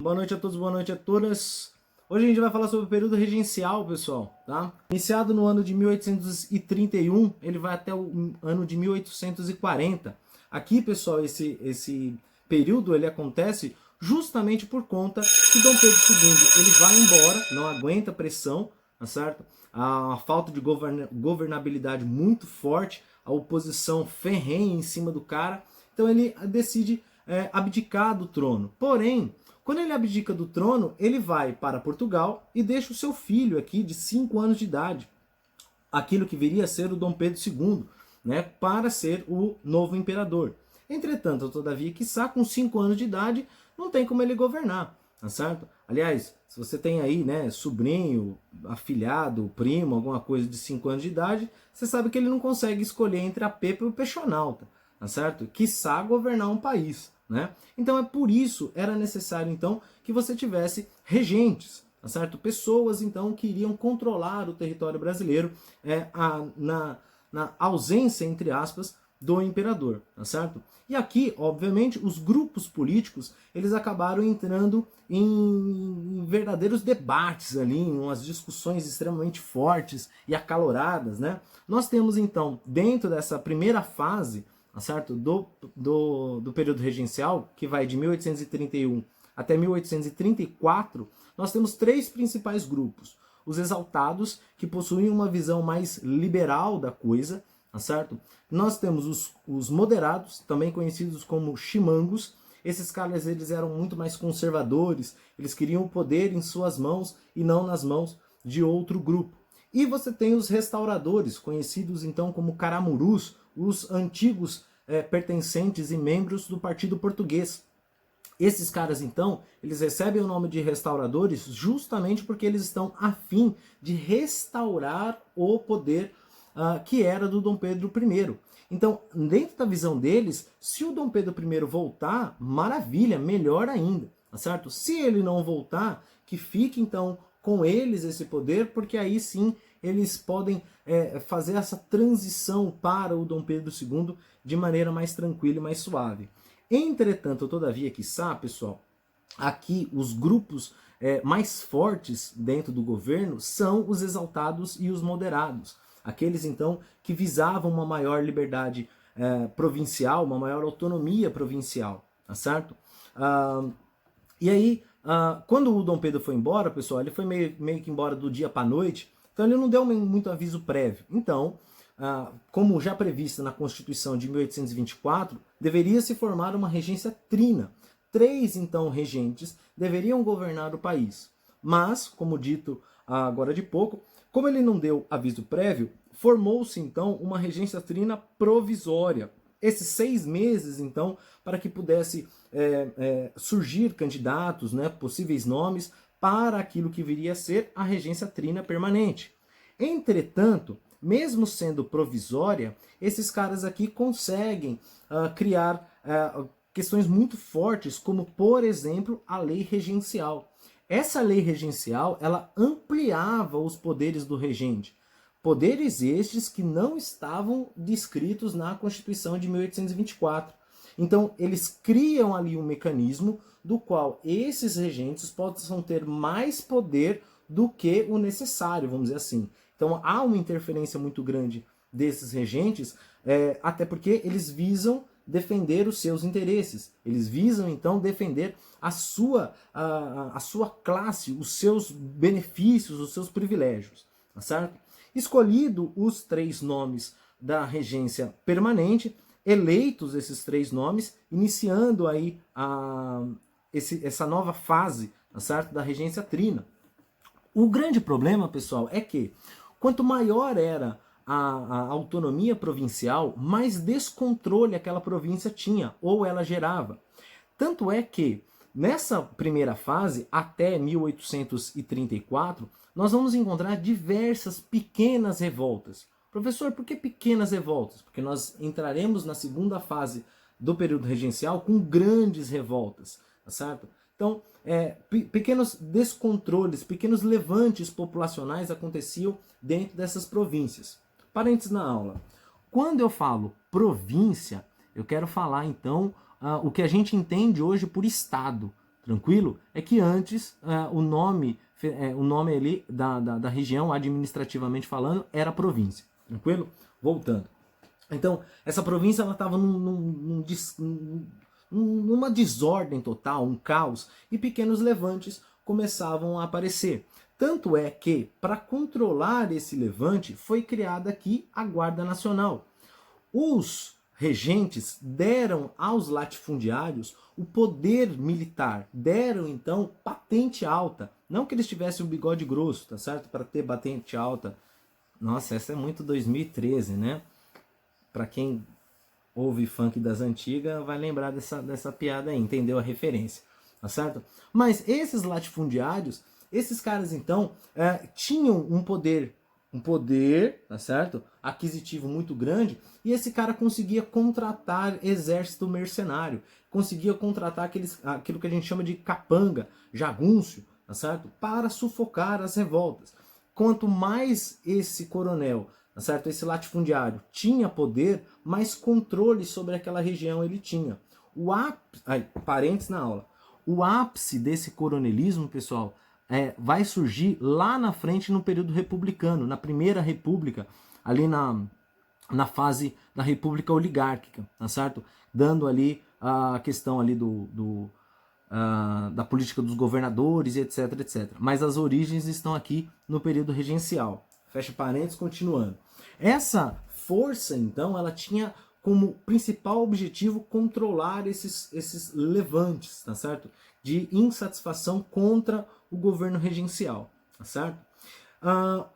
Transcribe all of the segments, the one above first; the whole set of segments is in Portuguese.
Boa noite a todos, boa noite a todas. Hoje a gente vai falar sobre o período regencial, pessoal, tá? Iniciado no ano de 1831, ele vai até o ano de 1840. Aqui, pessoal, esse período ele acontece justamente por conta que Dom Pedro II ele vai embora, não aguenta pressão, tá certo? A falta de governabilidade muito forte, a oposição ferrenha em cima do cara, então ele decide abdicar do trono. Porém, quando ele abdica do trono, ele vai para Portugal e deixa o seu filho aqui de 5 anos de idade, aquilo que viria a ser o Dom Pedro II, né, para ser o novo imperador. Entretanto, todavia, quiçá com 5 anos de idade, não tem como ele governar, tá certo? Aliás, se você tem aí, né, sobrinho, afilhado, primo, alguma coisa de 5 anos de idade, você sabe que ele não consegue escolher entre a Pepa e o Peixonauta, tá certo? Quiçá governar um país, né? Então é por isso, era necessário então que você tivesse regentes, tá certo? Pessoas então que iriam controlar o território brasileiro na ausência, entre aspas, do imperador, tá certo? E aqui, obviamente, os grupos políticos, eles acabaram entrando em verdadeiros debates ali, em umas discussões extremamente fortes e acaloradas, né? Nós temos então, dentro dessa primeira fase, tá certo? Do período regencial, que vai de 1831 até 1834, nós temos 3 principais grupos. Os exaltados, que possuem uma visão mais liberal da coisa, tá certo? Nós temos os moderados, também conhecidos como chimangos. Esses caras eles eram muito mais conservadores, eles queriam o poder em suas mãos e não nas mãos de outro grupo. E você tem os restauradores, conhecidos então como caramurus, os antigos pertencentes e membros do Partido Português. Esses caras, então, eles recebem o nome de restauradores justamente porque eles estão a fim de restaurar o poder que era do Dom Pedro I. Então, dentro da visão deles, se o Dom Pedro I voltar, maravilha, melhor ainda, tá certo? Se ele não voltar, que fique, então, com eles esse poder, porque aí sim eles podem fazer essa transição para o Dom Pedro II de maneira mais tranquila e mais suave. Entretanto, todavia, quiçá, pessoal, aqui os grupos mais fortes dentro do governo são os exaltados e os moderados. Aqueles, então, que visavam uma maior liberdade provincial, uma maior autonomia provincial, tá certo? E aí, quando o Dom Pedro foi embora, pessoal, ele foi meio que embora do dia para a noite, então ele não deu muito aviso prévio. Então, como já previsto na Constituição de 1824, deveria se formar uma regência trina. 3, então, regentes deveriam governar o país. Mas, como dito agora de pouco, como ele não deu aviso prévio, formou-se, então, uma regência trina provisória. Esses 6 meses, então, para que pudesse surgir candidatos, né, possíveis nomes, para aquilo que viria a ser a regência trina permanente. Entretanto, mesmo sendo provisória, esses caras aqui conseguem criar questões muito fortes, como, por exemplo, a lei regencial. Essa lei regencial, ela ampliava os poderes do regente. Poderes estes que não estavam descritos na Constituição de 1824. Então, eles criam ali um mecanismo do qual esses regentes possam ter mais poder do que o necessário, vamos dizer assim. Então, há uma interferência muito grande desses regentes, até porque eles visam defender os seus interesses. Eles visam, então, defender a sua classe, os seus benefícios, os seus privilégios, tá certo? Escolhido os 3 nomes da regência permanente, eleitos esses 3 nomes, iniciando aí essa nova fase, tá certo? Da regência trina. O grande problema, pessoal, é que quanto maior era a autonomia provincial, mais descontrole aquela província tinha, ou ela gerava. Tanto é que, nessa primeira fase, até 1834, nós vamos encontrar diversas pequenas revoltas. Professor, por que pequenas revoltas? Porque nós entraremos na segunda fase do período regencial com grandes revoltas, tá certo? Então, pequenos descontroles, pequenos levantes populacionais aconteciam dentro dessas províncias. Parênteses na aula. Quando eu falo província, eu quero falar então o que a gente entende hoje por estado, tranquilo? É que antes o nome ali da região, administrativamente falando, era província, tranquilo? Voltando. Então, essa província ela estava numa desordem total, um caos, e pequenos levantes começavam a aparecer. Tanto é que, para controlar esse levante, foi criada aqui a Guarda Nacional. Os regentes deram aos latifundiários o poder militar, deram então patente alta. Não que eles tivessem o bigode grosso, tá certo? Para ter patente alta. Nossa, essa é muito 2013, né? Para quem ouve funk das antigas vai lembrar dessa piada aí, entendeu a referência, tá certo? Mas esses latifundiários, esses caras então tinham um poder, tá certo? Aquisitivo muito grande, e esse cara conseguia contratar exército mercenário, conseguia contratar aquilo que a gente chama de capanga, jagunço, tá certo? Para sufocar as revoltas. Quanto mais esse coronel, tá certo? Esse latifundiário tinha poder, mais controle sobre aquela região ele tinha. Parênteses na aula. O ápice desse coronelismo, pessoal, vai surgir lá na frente no período republicano, na Primeira República, ali na fase da República Oligárquica, tá certo? Dando ali a questão ali da política dos governadores, etc, etc. Mas as origens estão aqui no período regencial. Fecha parênteses, continuando. Essa força, então, ela tinha como principal objetivo controlar esses levantes, tá certo? De insatisfação contra o governo regencial, tá certo?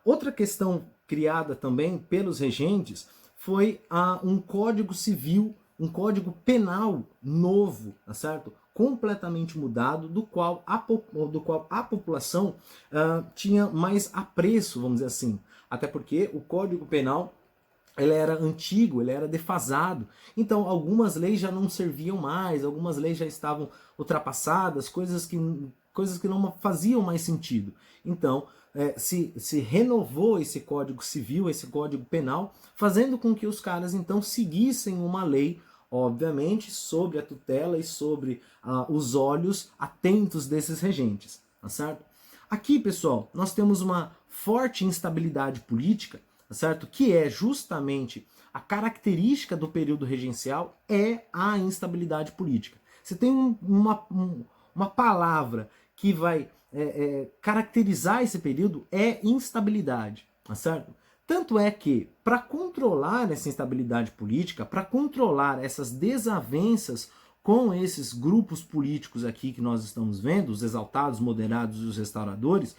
Outra questão criada também pelos regentes foi um código civil, um código penal novo, tá certo? Completamente mudado, do qual a população tinha mais apreço, vamos dizer assim. Até porque o Código Penal ele era antigo, ele era defasado. Então, algumas leis já não serviam mais, algumas leis já estavam ultrapassadas, coisas que não faziam mais sentido. Então, se renovou esse Código Civil, esse Código Penal, fazendo com que os caras, então, seguissem uma lei, obviamente, sobre a tutela e sobre os olhos atentos desses regentes, tá certo? Aqui, pessoal, nós temos uma forte instabilidade política, tá certo? Que é justamente a característica do período regencial é a instabilidade política. Você tem uma palavra que vai caracterizar esse período é instabilidade, tá certo? Tanto é que, para controlar essa instabilidade política, para controlar essas desavenças com esses grupos políticos aqui que nós estamos vendo, os exaltados, moderados e os restauradores,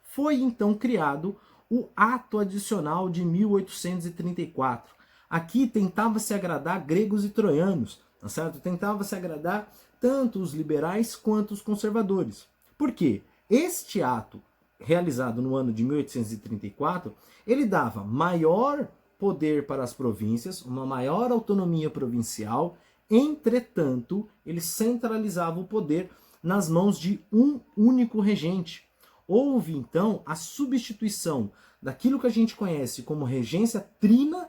foi então criado o Ato Adicional de 1834. Aqui tentava se agradar gregos e troianos, tá certo? Tentava se agradar tanto os liberais quanto os conservadores. Por quê? Este ato, realizado no ano de 1834, ele dava maior poder para as províncias, uma maior autonomia provincial, entretanto, ele centralizava o poder nas mãos de um único regente. Houve, então, a substituição daquilo que a gente conhece como regência trina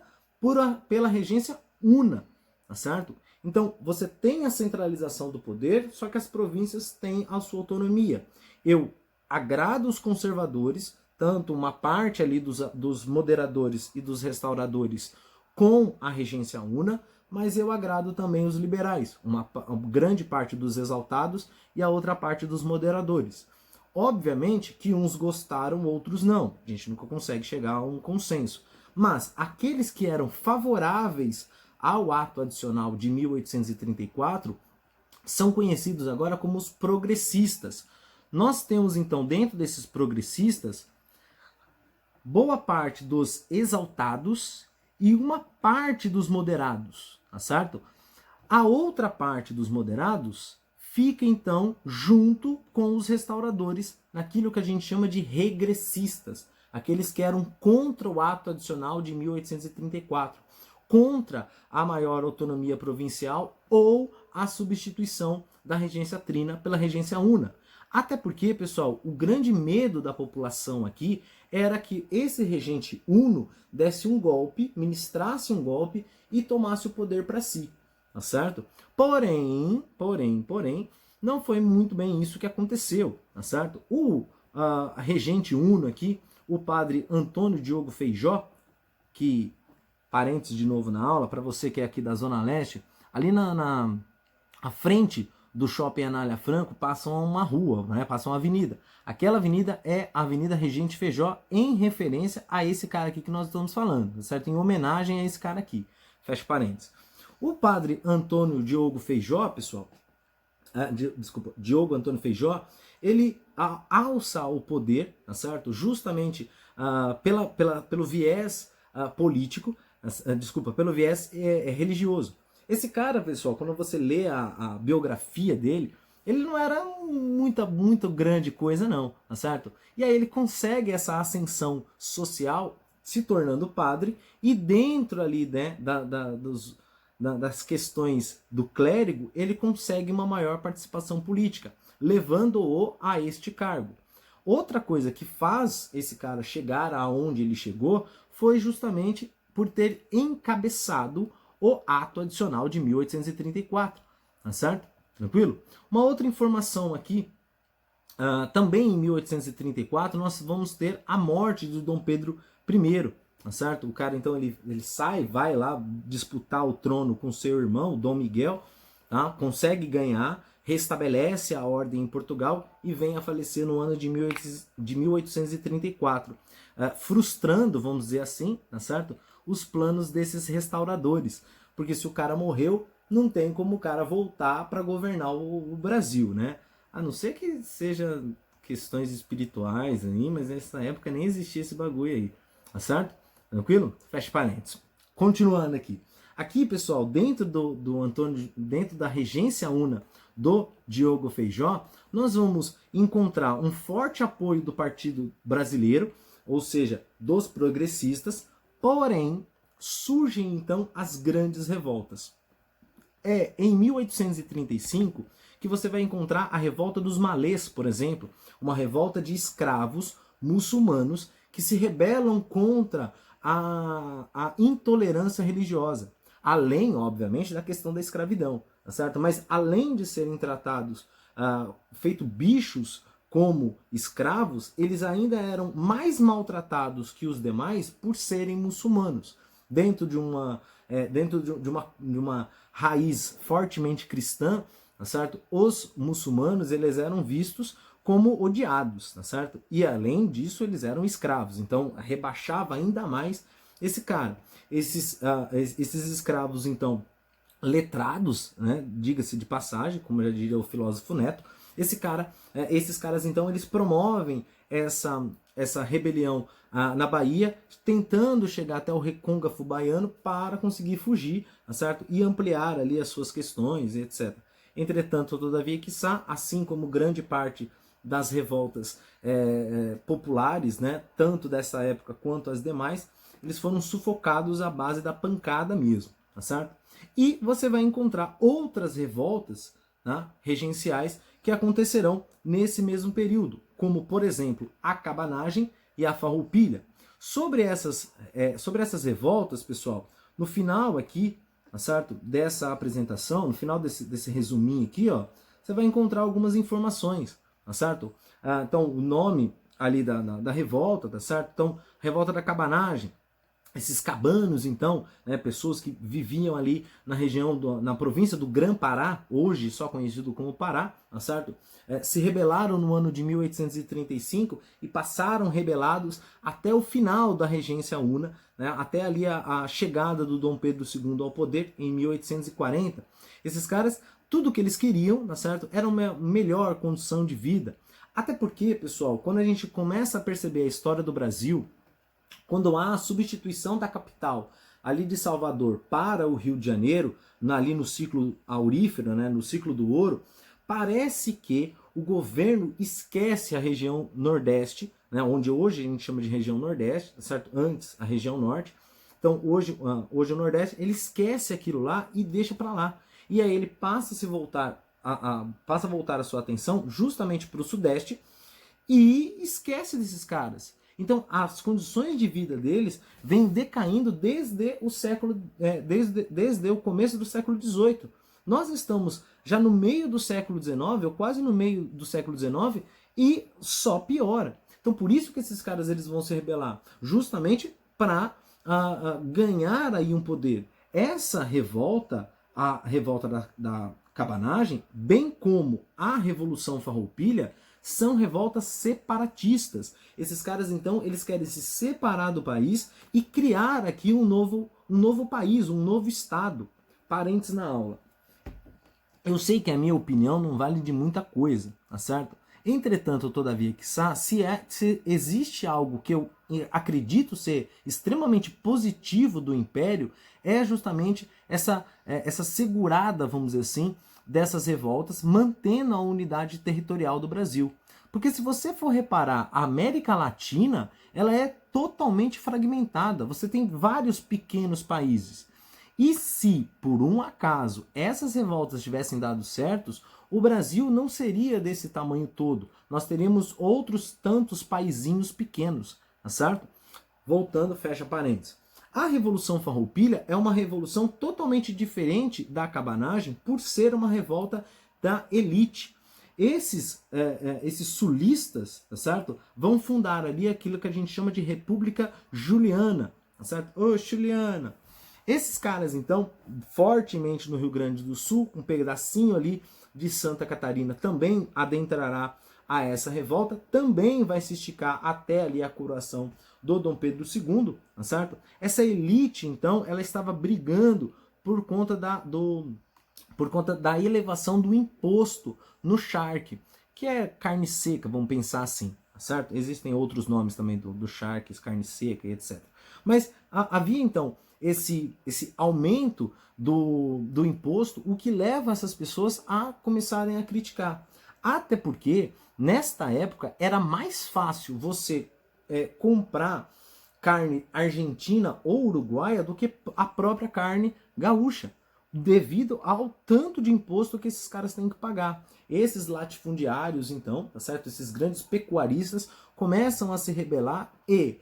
pela regência una, tá certo? Então, você tem a centralização do poder, só que as províncias têm a sua autonomia. Eu agrado os conservadores, tanto uma parte ali dos moderadores e dos restauradores com a regência una, mas eu agrado também os liberais, uma grande parte dos exaltados e a outra parte dos moderadores. Obviamente que uns gostaram, outros não. A gente nunca consegue chegar a um consenso. Mas aqueles que eram favoráveis ao ato adicional de 1834 são conhecidos agora como os progressistas. Nós temos então dentro desses progressistas boa parte dos exaltados e uma parte dos moderados, tá certo? A outra parte dos moderados fica então junto com os restauradores naquilo que a gente chama de regressistas, aqueles que eram contra o ato adicional de 1834, contra a maior autonomia provincial ou a substituição da regência trina pela regência una. Até porque, pessoal, o grande medo da população aqui era que esse regente uno desse um golpe, ministrasse um golpe e tomasse o poder para si, tá certo? Porém, não foi muito bem isso que aconteceu, tá certo? O regente uno aqui, o padre Antônio Diogo Feijó, que, parênteses de novo na aula, para você que é aqui da Zona Leste, ali à frente do Shopping Anália Franco passa uma rua, né? Passa uma avenida. Aquela avenida é a Avenida Regente Feijó, em referência a esse cara aqui que nós estamos falando, certo? Em homenagem a esse cara aqui. Fecha parênteses. O padre Antônio Diogo Feijó, pessoal, Diogo Antônio Feijó, ele alça ao poder, tá certo? Justamente pelo viés político, pelo viés religioso. Esse cara, pessoal, quando você lê a biografia dele, ele não era muito grande coisa não, tá certo? E aí ele consegue essa ascensão social se tornando padre, e dentro ali, né, das questões do clérigo, ele consegue uma maior participação política, levando-o a este cargo. Outra coisa que faz esse cara chegar aonde ele chegou foi justamente por ter encabeçado o ato adicional de 1834, tá certo? Tranquilo? Uma outra informação aqui, também em 1834, nós vamos ter a morte de Dom Pedro I, tá certo? O cara, então, ele vai lá disputar o trono com seu irmão, Dom Miguel, tá? Consegue ganhar, restabelece a ordem em Portugal e vem a falecer no ano de 1834, frustrando, vamos dizer assim, tá certo? Os planos desses restauradores, porque se o cara morreu, não tem como o cara voltar para governar o Brasil, né? A não ser que seja questões espirituais aí, mas nessa época nem existia esse bagulho aí, tá certo? Tranquilo? Fecha parênteses. Continuando aqui. Aqui, pessoal, dentro dentro da regência una do Diogo Feijó, nós vamos encontrar um forte apoio do Partido Brasileiro, ou seja, dos progressistas, porém, surgem então as grandes revoltas. É em 1835 que você vai encontrar a revolta dos malês, por exemplo, uma revolta de escravos muçulmanos que se rebelam contra a intolerância religiosa, além, obviamente, da questão da escravidão, tá certo? Mas além de serem tratados, feito bichos como escravos, eles ainda eram mais maltratados que os demais por serem muçulmanos, dentro de uma raiz fortemente cristã, tá certo? Os muçulmanos, eles eram vistos como odiados, tá certo? E além disso, eles eram escravos, então rebaixava ainda mais esse cara. Esses escravos, então, letrados, né? Diga-se de passagem, como já diria o filósofo Neto, esses caras, então, eles promovem essa rebelião na Bahia, tentando chegar até o recôncavo baiano para conseguir fugir, tá certo? E ampliar ali as suas questões, etc. Entretanto, todavia, quiçá, assim como grande parte das revoltas populares, né, tanto dessa época quanto as demais, eles foram sufocados à base da pancada mesmo, tá certo? E você vai encontrar outras revoltas, né, regenciais que acontecerão nesse mesmo período, como, por exemplo, a cabanagem e a farroupilha. Sobre essas revoltas, pessoal, no final aqui, tá certo, dessa apresentação, no final desse resuminho aqui, ó, você vai encontrar algumas informações, tá certo? Então, o nome ali da revolta, tá certo? Então, revolta da cabanagem. Esses cabanos, então, né, pessoas que viviam ali na região, na província do Grã-Pará, hoje só conhecido como Pará, tá certo? Se rebelaram no ano de 1835 e passaram rebelados até o final da regência una, né, até ali a chegada do Dom Pedro II ao poder em 1840. Esses caras, tudo que eles queriam, tá certo? Era uma melhor condição de vida. Até porque, pessoal, quando a gente começa a perceber a história do Brasil, quando há a substituição da capital ali de Salvador para o Rio de Janeiro, ali no ciclo aurífero, né, no ciclo do ouro, parece que o governo esquece a região Nordeste, né, onde hoje a gente chama de região Nordeste, certo? Antes a região Norte. Então hoje o Nordeste, ele esquece aquilo lá e deixa para lá. E aí ele passa a voltar a sua atenção justamente para o Sudeste e esquece desses caras. Então, as condições de vida deles vêm decaindo desde o começo do século XVIII. Nós estamos já no meio do século XIX, ou quase no meio do século XIX, e só piora. Então por isso que esses caras eles vão se rebelar, justamente para ganhar aí um poder. Essa revolta, a revolta da cabanagem, bem como a Revolução Farroupilha, são revoltas separatistas. Esses caras, então, eles querem se separar do país e criar aqui um novo país, um novo estado. Parênteses na aula. Eu sei que a minha opinião não vale de muita coisa, tá certo? Entretanto, todavia, se existe algo que eu acredito ser extremamente positivo do Império, é justamente essa segurada, vamos dizer assim, dessas revoltas, mantendo a unidade territorial do Brasil. Porque se você for reparar, a América Latina, ela é totalmente fragmentada. Você tem vários pequenos países. E se, por um acaso, essas revoltas tivessem dado certos, o Brasil não seria desse tamanho todo. Nós teríamos outros tantos paizinhos pequenos, tá certo? Voltando, fecha parênteses. A Revolução Farroupilha é uma revolução totalmente diferente da cabanagem por ser uma revolta da elite. Esses sulistas, tá certo? Vão fundar ali aquilo que a gente chama de República Juliana, tá certo? Ô, Juliana! Esses caras, então, fortemente no Rio Grande do Sul, um pedacinho ali de Santa Catarina também adentrará a essa revolta, também vai se esticar até ali a coroação do Dom Pedro II, tá certo? Essa elite, então, ela estava brigando por conta da elevação do imposto no charque, que é carne seca, vamos pensar assim, tá certo? Existem outros nomes também do charque, carne seca e etc. Mas havia, então, esse aumento do imposto, o que leva essas pessoas a começarem a criticar. Até porque, nesta época, era mais fácil você comprar carne argentina ou uruguaia do que a própria carne gaúcha, devido ao tanto de imposto que esses caras têm que pagar. Esses latifundiários, então, tá certo? Esses grandes pecuaristas começam a se rebelar e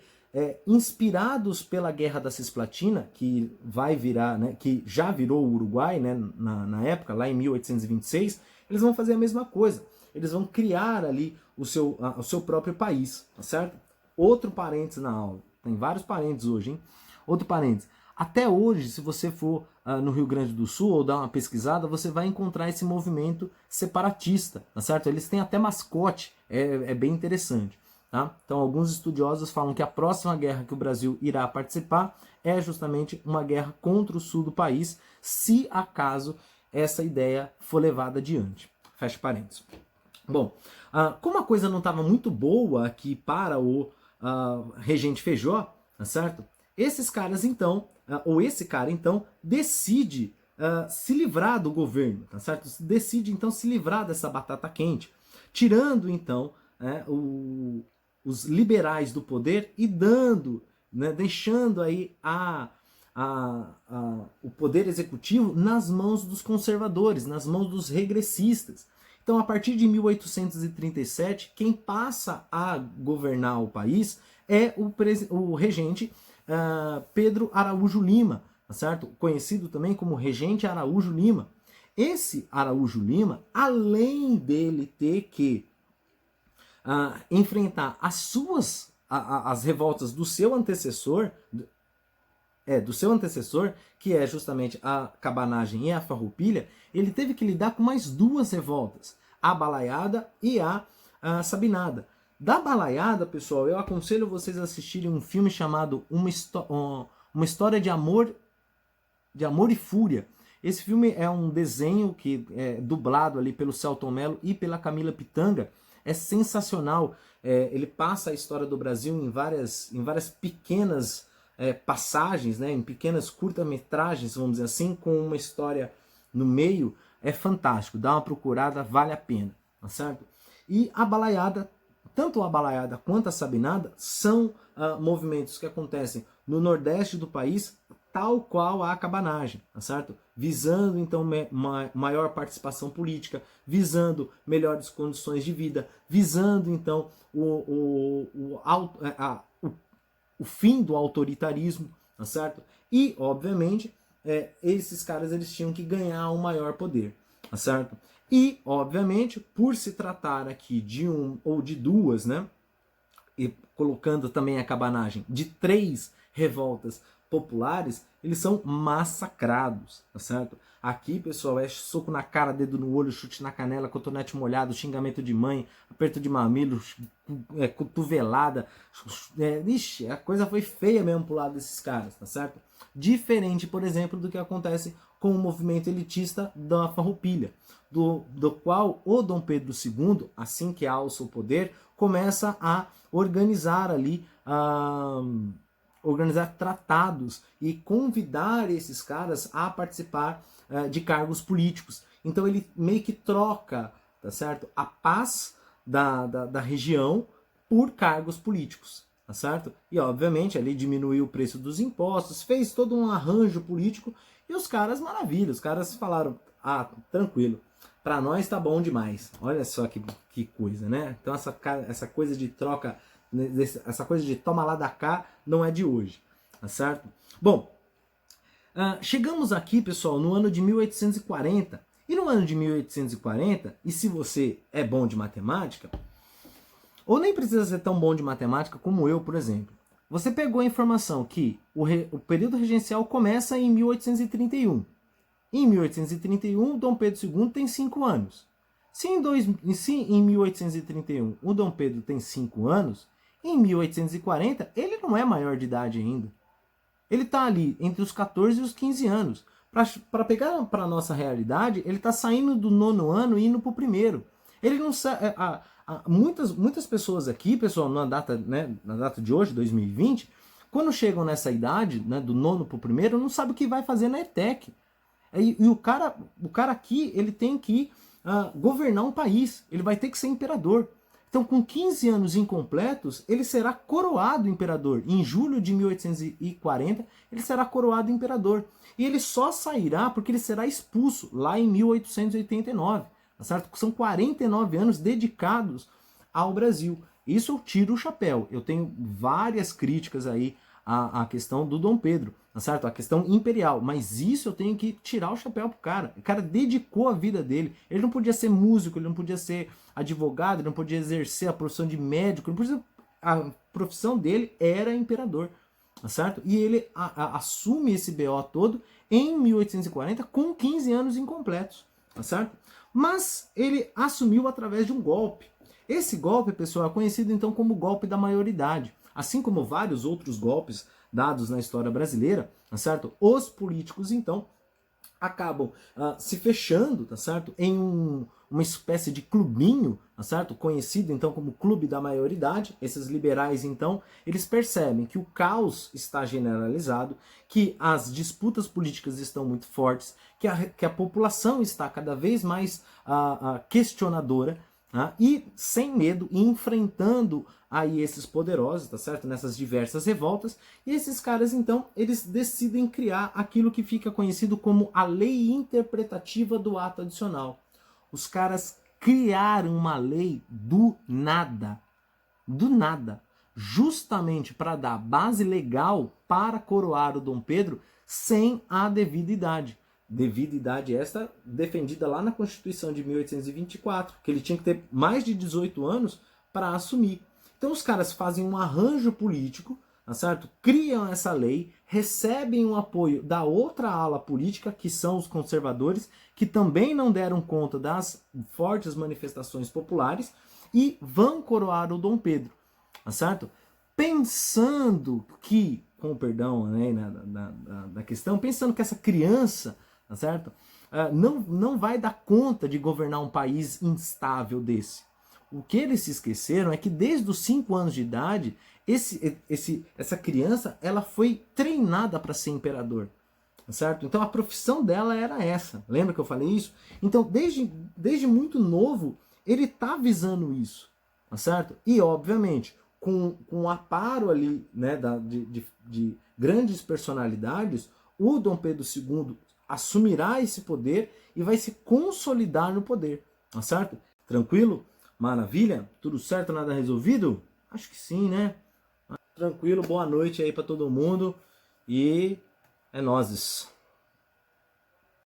inspirados pela Guerra da Cisplatina, que vai virar, né, que já virou o Uruguai, né, na época, lá em 1826, eles vão fazer a mesma coisa. Eles vão criar ali o seu próprio país, tá certo? Outro parênteses na aula. Tem vários parênteses hoje, hein? Outro parênteses. Até hoje, se você for no Rio Grande do Sul ou dar uma pesquisada, você vai encontrar esse movimento separatista, tá certo? Eles têm até mascote, é bem interessante. Tá? Então, alguns estudiosos falam que a próxima guerra que o Brasil irá participar é justamente uma guerra contra o sul do país, se acaso essa ideia for levada adiante. Fecha parênteses. Bom, como a coisa não estava muito boa aqui para o regente Feijó, tá certo? Esses caras, então, ou esse cara, então, decide se livrar do governo, tá certo? Decide, então, se livrar dessa batata quente, tirando, então, os liberais do poder e dando, né, deixando aí o poder executivo nas mãos dos conservadores, nas mãos dos regressistas. Então, a partir de 1837, quem passa a governar o país é o regente Pedro Araújo Lima, tá certo? Conhecido também como Regente Araújo Lima. Esse Araújo Lima, além dele ter que enfrentar as revoltas do seu antecessor, que é justamente a cabanagem e a farroupilha, ele teve que lidar com mais duas revoltas, a balaiada e a sabinada. Da balaiada, pessoal, eu aconselho vocês a assistirem um filme chamado Uma História de Amor e Fúria. Esse filme é um desenho que é dublado ali pelo Selton Mello e pela Camila Pitanga. É sensacional. Ele passa a história do Brasil em várias pequenas passagens, né, em pequenas curta-metragens, vamos dizer assim, com uma história no meio. É fantástico. Dá uma procurada, vale a pena. Tá certo? E a balaiada, tanto a balaiada quanto a sabinada, são movimentos que acontecem no nordeste do país, tal qual a cabanagem, tá certo? Visando, então, maior participação política, visando melhores condições de vida, visando, então, o fim do autoritarismo, tá certo? E, obviamente, esses caras eles tinham que ganhar um maior poder, tá certo? E, obviamente, por se tratar aqui de um ou de duas, né? E colocando também a cabanagem de 3 revoltas populares, eles são massacrados, tá certo? Aqui, pessoal, é soco na cara, dedo no olho, chute na canela, cotonete molhado, xingamento de mãe, aperto de mamilo, cotovelada. Ixi, a coisa foi feia mesmo pro lado desses caras, tá certo? Diferente, por exemplo, do que acontece com o movimento elitista da Farroupilha, do qual o Dom Pedro II, assim que alça o poder, começa a organizar ali, organizar tratados e convidar esses caras a participar de cargos políticos. Então ele meio que troca, tá certo, a paz da região por cargos políticos, tá certo? E obviamente ali diminuiu o preço dos impostos, fez todo um arranjo político e os caras, maravilha, os caras falaram, tranquilo, para nós tá bom demais. Olha só que coisa, né? Então essa coisa de troca, essa coisa de toma lá da cá, não é de hoje, tá certo? Bom, chegamos aqui, pessoal, no ano de 1840. E no ano de 1840, e se você é bom de matemática, ou nem precisa ser tão bom de matemática como eu, por exemplo, você pegou a informação que o período regencial começa em 1831. Em 1831, Dom Pedro II tem 5 anos. Se em 1831 o Dom Pedro tem 5 anos, em 1840 ele não é maior de idade ainda. Ele está ali entre os 14 e os 15 anos. Para pegar para a nossa realidade, ele está saindo do 9º ano e indo para o 1º. Ele não muitas pessoas aqui, pessoal, na data de hoje, 2020, quando chegam nessa idade, né, do 9º para o 1º, não sabe o que vai fazer na ETEC. E o cara aqui, ele tem que governar um país, ele vai ter que ser imperador. Então, com 15 anos incompletos, ele será coroado imperador. Em julho de 1840, ele será coroado imperador. E ele só sairá porque ele será expulso lá em 1889. Tá certo? São 49 anos dedicados ao Brasil. Isso eu tiro o chapéu. Eu tenho várias críticas aí à questão do Dom Pedro, tá certo? A questão imperial. Mas isso eu tenho que tirar o chapéu pro cara. O cara dedicou a vida dele. Ele não podia ser músico, ele não podia ser advogado, ele não podia exercer a profissão de médico, ele não podia... A profissão dele era imperador, tá certo? E ele assume esse BO todo em 1840 com 15 anos incompletos, tá certo? Mas ele assumiu através de um golpe. Esse golpe, pessoal, é conhecido então como golpe da maioridade. Assim como vários outros golpes dados na história brasileira, tá certo? Os políticos, então, acabam se fechando, tá certo? Em uma espécie de clubinho, tá certo? Conhecido, então, como Clube da Maioridade. Esses liberais, então, eles percebem que o caos está generalizado, que as disputas políticas estão muito fortes, que a população está cada vez mais questionadora, e sem medo, e enfrentando aí esses poderosos, tá certo? Nessas diversas revoltas. E esses caras, então, eles decidem criar aquilo que fica conhecido como a lei interpretativa do ato adicional. Os caras criaram uma lei do nada, justamente para dar base legal para coroar o Dom Pedro sem a devida idade. Devida idade esta defendida lá na Constituição de 1824, que ele tinha que ter mais de 18 anos para assumir. Então os caras fazem um arranjo político, tá certo? Criam essa lei, recebem o apoio da outra ala política, que são os conservadores, que também não deram conta das fortes manifestações populares, e vão coroar o Dom Pedro, tá certo? Pensando que, com o perdão, né, da questão, pensando que essa criança, tá certo? Não vai dar conta de governar um país instável desse. O que eles se esqueceram é que desde os 5 anos de idade, essa criança ela foi treinada para ser imperador, tá certo? Então a profissão dela era essa. Lembra que eu falei isso? Então desde muito novo ele está visando isso, tá certo? E obviamente com o aparo ali, né, de grandes personalidades, o Dom Pedro II assumirá esse poder e vai se consolidar no poder, tá certo? Tranquilo? Maravilha? Tudo certo, nada resolvido? Acho que sim, né? Tranquilo, boa noite aí para todo mundo e é nóis.